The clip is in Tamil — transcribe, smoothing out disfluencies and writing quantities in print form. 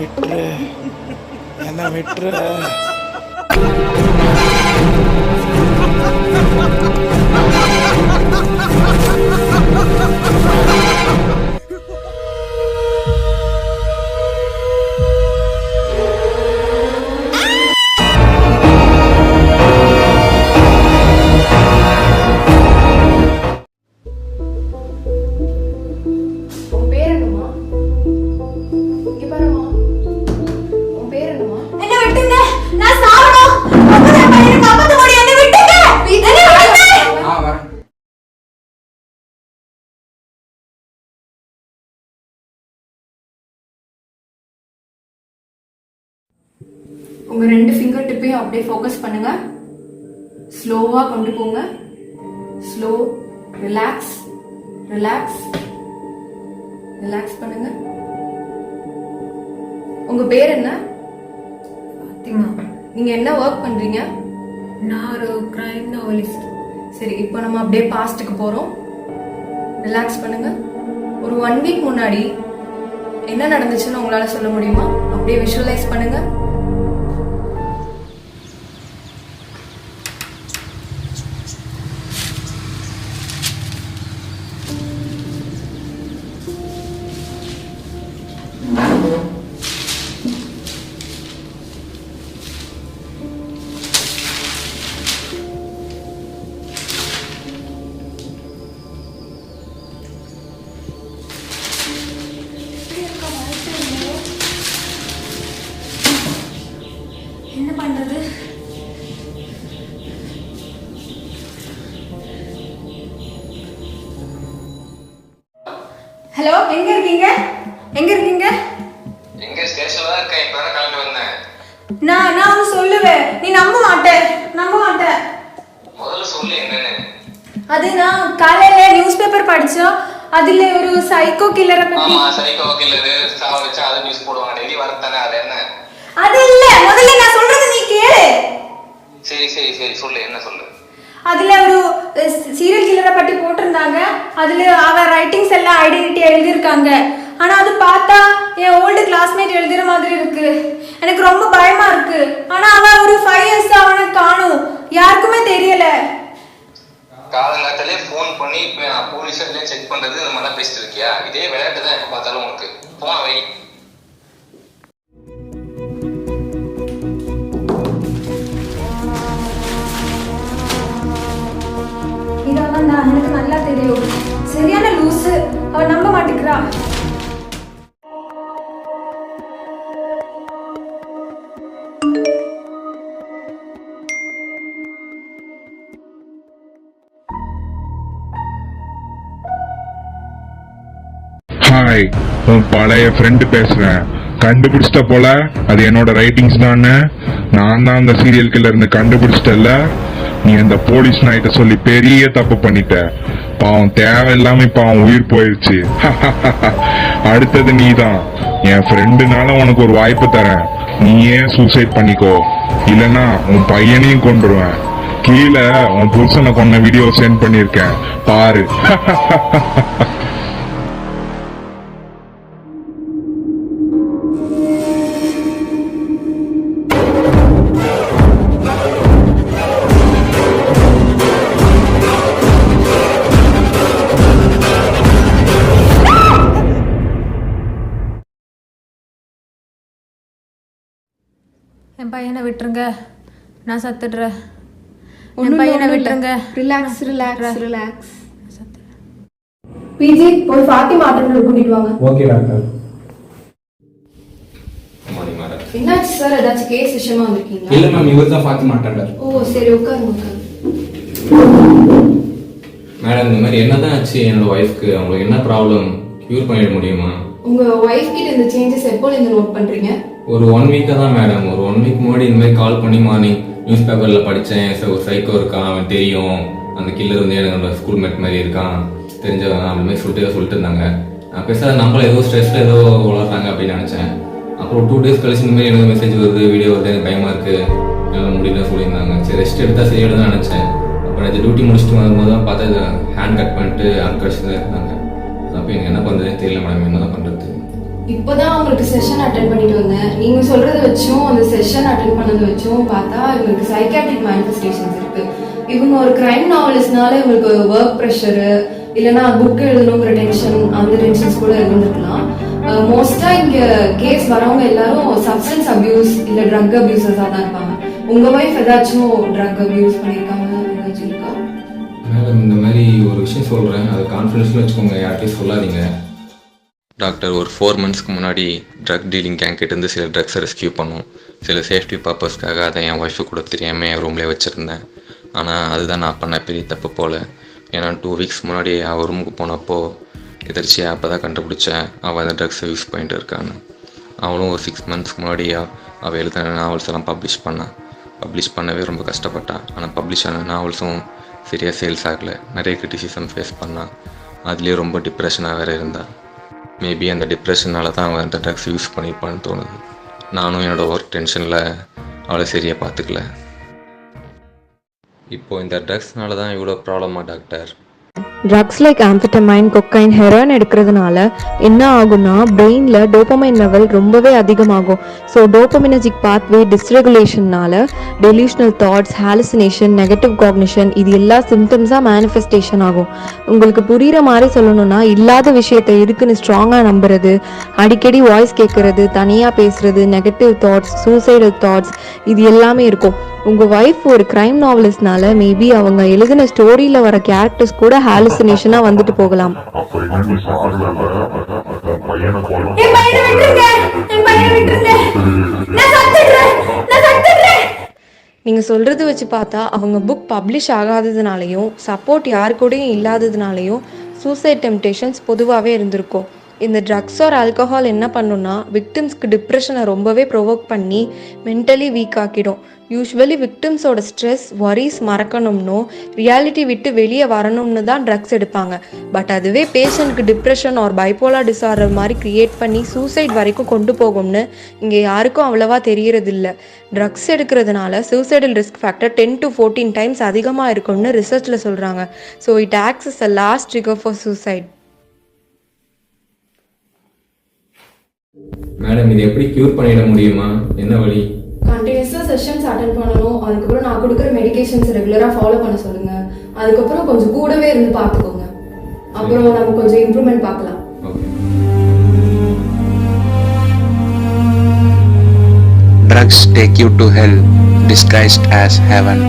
விட்டுரு, என்ன விட்டுரு. உங்க ரெண்டு ஃபிங்கர் டிப்பையும் அப்படியே ஃபோக்கஸ் பண்ணுங்க. ஸ்லோவா கொண்டு போங்க. ஸ்லோ, ரிலாக்ஸ், ரிலாக்ஸ், ரிலாக்ஸ் பண்ணுங்க. உங்க பேர் என்ன? பாத்திமா. நீங்க என்ன ஒர்க் பண்றீங்க? நான் ஒரு கிரைம் நாவலிஸ்ட். சரி, இப்போ நம்ம அப்படியே பாஸ்ட்டுக்கு போறோம். ரிலாக்ஸ் பண்ணுங்க. ஒரு 1 வீக் முன்னாடி என்ன நடந்துச்சுன்னு உங்களால சொல்ல முடியுமா? அப்படியே விஷுவலைஸ் பண்ணுங்க. என்ன பண்றது? ஹலோ, எங்க இருக்கீங்க? எங்க இருக்கீங்க? எங்க ஸ்டேஷன்ல இருக்கேன். இப்பதான் கிளம்பி வந்தேன். நான் வந்து சொல்லுவேன், நீ நம்ப மாட்ட. முதல்ல சொல்லு என்னன்னு. அது நான் காலையில நியூஸ் பேப்பர் படிச்சோம். அதுல ஒரு சைக்கோ கில்லரை பத்தி. ஆமா, சைக்கோ கில்லரு சாவ வச்சா அது நியூஸ் போடுவாங்க. டெய்லி வரத்தானே. அது என்ன? அது இல்ல, முதல்ல நான் சொல்றது நீ கேளு. சரி சரி சரி, சொல்லு, என்ன சொல்லு. அதுல ஒரு சீரியல் கில்லரை பத்தி போட்டிருந்தாங்க. அதுல அவ ரைட்டிங்ஸ் எல்லாம் ஐடென்டிட்டி எழுதியிருக்காங்க. ஆனா அது பார்த்தா என் ஓல்டு கிளாஸ்மேட் எழுதுற மாதிரி இருக்கு. எனக்கு ரொம்ப பயமா இருக்கு. ஆனா அவன் ஒரு 5 இயர்ஸ் அவனை காணும், யாருக்குமே தெரியல. காலங்காத்தாலே போன் பண்ணி போலீஸ் செக் பண்றது இந்த மாதிரிலாம் பேசிட்டு இருக்கியா? இதே விளையாட்டு தான் எப்ப பார்த்தாலும் உனக்கு. போன வை. இதெல்லாம் தான் எனக்கு நல்லா தெரியும். சரியான லூசு. அவ நம்ப மாட்டேங்கிறா. ஹாய், உன் பழைய ஃப்ரெண்டு பேசுறேன். கண்டுபிடிச்சிட்ட போல, அது என்னோட ரைட்டிங்ஸ் தானே. நான் தான் அந்த சீரியல் கில்லர்னு கண்டுபிடிச்சிட்டல. நீ அந்த போலீஸ் நாய்கிட்ட சொல்லி பெரிய தப்பு பண்ணிட்ட. பாவம், தேவையில்லாம இப்ப அவன் உயிர் போயிடுச்சு. அடுத்தது நீதான். என் ஃப்ரெண்டுனால உனக்கு ஒரு வாய்ப்பு தரேன். நீயே சூசைட் பண்ணிக்கோ, இல்லனா உன் பையனையும் கொண்டுருவேன். கீழே உன் புருஷனை கொன்ன வீடியோ சென்ட் பண்ணிருக்கேன், பாரு. என் பையனை விட்டுருங்க, நான் சத்துடுறேன். என் பையனை விட்டுருங்க. Relax, relax, relax. பிஜி போய் ஃபாத்திமா ஆட்டோல கூட்டிட்டு வாங்க. Okay doctor. என்னாச்சு சார்? ஏதாச்சும் கேஸ் விஷயமா வந்திருக்கீங்களா? இல்ல மேம், இவர் தான் ஃபாத்திமா அட்டெண்டர். ஓ சரி, உட்காருங்க. மேடம், இந்த மாதிரி என்னதான் ஆச்சு என்னோட ஒய்ஃப்க்கு? அவங்களுக்கு என்ன ப்ராப்ளம்? கியூர் பண்ணிட முடியுமா? உங்க ஒய்ஃப் கிட்ட இந்த சேஞ்சஸ் எப்போ இந்த நோட் பண்றீங்க? ஒரு 1 வீக்கா தான் மேடம். ஒரு 1 வீக் முன்னாடி இந்த மாதிரி கால் பண்ணி மார்னிங் நியூஸ் பேப்பர்ல படிச்சேன். ஒரு சைக்கோ இருக்கான், அவன் தெரியும், அந்த கில்லர் வந்து எனக்கு ஸ்கூல் மேட் மாதிரி இருக்கான், தெரிஞ்சவன் அப்படி மாதிரி சொல்லிட்டு இருந்தாங்க. நான் பேசாத நம்மள ஏதோ ஸ்ட்ரெஸ்ல ஏதோ வளர்றாங்க அப்படின்னு நினைச்சேன். அப்புறம் 2 டேஸ் கழிச்சு இந்த மாதிரி எனக்கு மெசேஜ் வருது, வீடியோ வருது, எனக்கு பயமா இருக்கு, என்னால் முடியல சொல்லியிருந்தாங்க. சரி, ரெஸ்ட் எடுத்தா சரியாயிடும் தான் நினைச்சேன். அப்புறம் இது டியூட்டி முடிச்சுட்டு வரும்போது தான் பார்த்தா ஹேண்ட் கட் பண்ணிட்டு அன்கான்ஷியஸாக இருந்தாங்க. அப்போ எனக்கு என்ன பண்ணுறதுன்னு தெரியல மேடம், என்ன தான் பண்ணுறது. இப்போதான் உங்களுக்கு செஷன் அட்டென்ட் பண்ணிட்டு வந்தேன். நீங்க சொல்றத வச்சும் அந்த செஷன் அட்டென்ட் பண்ணதை வச்சும் பார்த்தா இவங்களுக்கு சைக்காட்ரிக் மேனிஃபெஸ்டேஷன்ஸ் இருக்கு. இவங்க ஒரு கிரைம் நாவலிஸ்ட்னால இவங்களுக்கு ஒர்க் ப்ரெஷரு இல்லைன்னா புக் எழுதணுங்கிற டென்ஷன், அந்த டென்ஷன்ஸ் கூட இருந்திருக்கலாம். மோஸ்டா இங்க கேஸ் வரவங்க எல்லாரும் சப்ஸ்டன்ஸ் அபியூஸ் இல்ல ட்ரக் அபியூசஸா தான் இருப்பாங்க. உங்க வைஃப் ஏதாச்சும் ட்ரக் அபியூஸ் பண்ணிருக்காங்க ஏதாச்சும் இருக்கா? மேடம் இந்த மாதிரி ஒரு விஷயம் சொல்கிறேன், அது கான்ஃபிடென்ஷியல் வச்சுக்கோங்க, யார்கிட்டையும் சொல்லாதீங்க. டாக்டர் ஒரு 4 monthsக்கு முன்னாடி ட்ரக் டீலிங் கேங்கிட்டேருந்து சில ட்ரக்ஸை ரெஸ்கியூ பண்ணோம். சில சேஃப்டி பர்பஸ்க்காக அதை என் ஒய்ஃபு கூட தெரியாமல் என் ரூம்லேயே வச்சுருந்தேன். ஆனால் அதுதான் நான் பண்ண பெரிய தப்பு போல். ஏன்னா 2 weeks முன்னாடி அவள் ரூமுக்கு போனப்போ எதிர்ச்சியாக அப்போ தான் கண்டுபிடிச்சேன் அவள் அந்த ட்ரக்ஸை யூஸ் பண்ணிட்டு இருக்கான்னு. அவளும் ஒரு 6 monthsக்கு முன்னாடி அவள் எழுதின நாவல்ஸ் எல்லாம் பப்ளிஷ் பண்ணவே ரொம்ப கஷ்டப்பட்டான். ஆனால் பப்ளிஷ் ஆன நாவல்ஸும் சரியாக சேல்ஸ் ஆகலை, நிறைய கிரிட்டிசிசம் ஃபேஸ் பண்ணான். அதுலேயே ரொம்ப டிப்ரெஷனாக வேறு இருந்தாள். மேபி அந்த டிப்ரெஷனால தான் அவன் அந்த ட்ரக்ஸ் யூஸ் பண்ணியிருப்பான்னு தோணுது. நானும் என்னோடய ஒர்க் டென்ஷனில் அவளை சரியாக பார்த்துக்கல. இப்போது இந்த ட்ரக்ஸ்னால தான் இவ்வளோ ப்ராப்ளமா doctor? Drugs like amphetamine, cocaine, heroin எடுக்கிறதுனால என்ன ஆகும்னா பிரெயினில் டோபமைன் லெவல் ரொம்பவே அதிகமாகும். ஸோ டோபமினர்ஜிக் பாத்வே டிஸ்ரெகுலேஷன்னால delusional thoughts, hallucination, negative cognition இது எல்லா சிம்டம்ஸாக மேனிஃபெஸ்டேஷன் ஆகும். உங்களுக்கு புரிகிற மாதிரி சொல்லணும்னா இல்லாத விஷயத்தை இருக்குன்னு ஸ்ட்ராங்காக நம்புறது, அடிக்கடி வாய்ஸ் கேட்கறது, தனியாக பேசுறது, நெகட்டிவ் தாட்ஸ், சூசைடல் தாட்ஸ் இது எல்லாமே இருக்கும். உங்கள் ஒய்ஃப் ஒரு கிரைம் நாவலிஸ்ட்னால மேபி அவங்க எழுதின ஸ்டோரியில் வர கேரக்டர்ஸ் கூட ஹாலுசினேஷனாக வந்துட்டு போகலாம். நீங்கள் சொல்கிறது வச்சு பார்த்தா அவங்க புக் பப்ளிஷ் ஆகாததுனாலையும் சப்போர்ட் யாரு கூடயும் இல்லாததுனாலையும் சூசைட் டெம்டேஷன்ஸ் பொதுவாகவே இருந்திருக்கும். இந்த ட்ரக்ஸ் ஆர் ஆல்கஹால் என்ன பண்ணுன்னா விக்டிம்ஸ்க்கு டிப்ரெஷனை ரொம்பவே ப்ரொவோக் பண்ணி மென்டலி வீக் ஆக்கிடும். யூஸ்வலி விக்டிம்ஸோட ஸ்ட்ரெஸ், வரிஸ் மறக்கணும்னோ ரியாலிட்டி விட்டு வெளியே வரணும்னு தான் ட்ரக்ஸ் எடுப்பாங்க. பட் அதுவே பேஷண்ட்க்கு டிப்ரெஷன் ஆர் பைப்போலார் டிஸார்டர் மாதிரி க்ரியேட் பண்ணி சூசைட் வரைக்கும் கொண்டு போகும்னு இங்கே யாருக்கும் அவ்வளவா தெரியறதில்ல. ட்ரக்ஸ் எடுக்கிறதுனால suicidal risk factor 10 to 14 times அதிகமாக இருக்கும்னு ரிசர்ச்சில் சொல்கிறாங்க. So it acts as a last trigger for suicide. Madam இது எப்படி க்யூர் பண்ணிட முடியுமா? என்ன வழி? கண்டினியூஸாக செஷன்ஸ் அட்டென்ட் பண்ணணும். அதுக்கப்புறம் நான் கொடுக்குற மெடிகேஷன்ஸ் ரெகுலராக ஃபாலோ பண்ண சொல்லுங்க. அதுக்கப்புறம் கொஞ்சம் கூடவே இருந்து பார்த்துக்கோங்க. அப்புறம் நம்ம கொஞ்சம் இம்ப்ரூவ்மெண்ட் பார்க்கலாம். Drugs take you to hell disguised as heaven.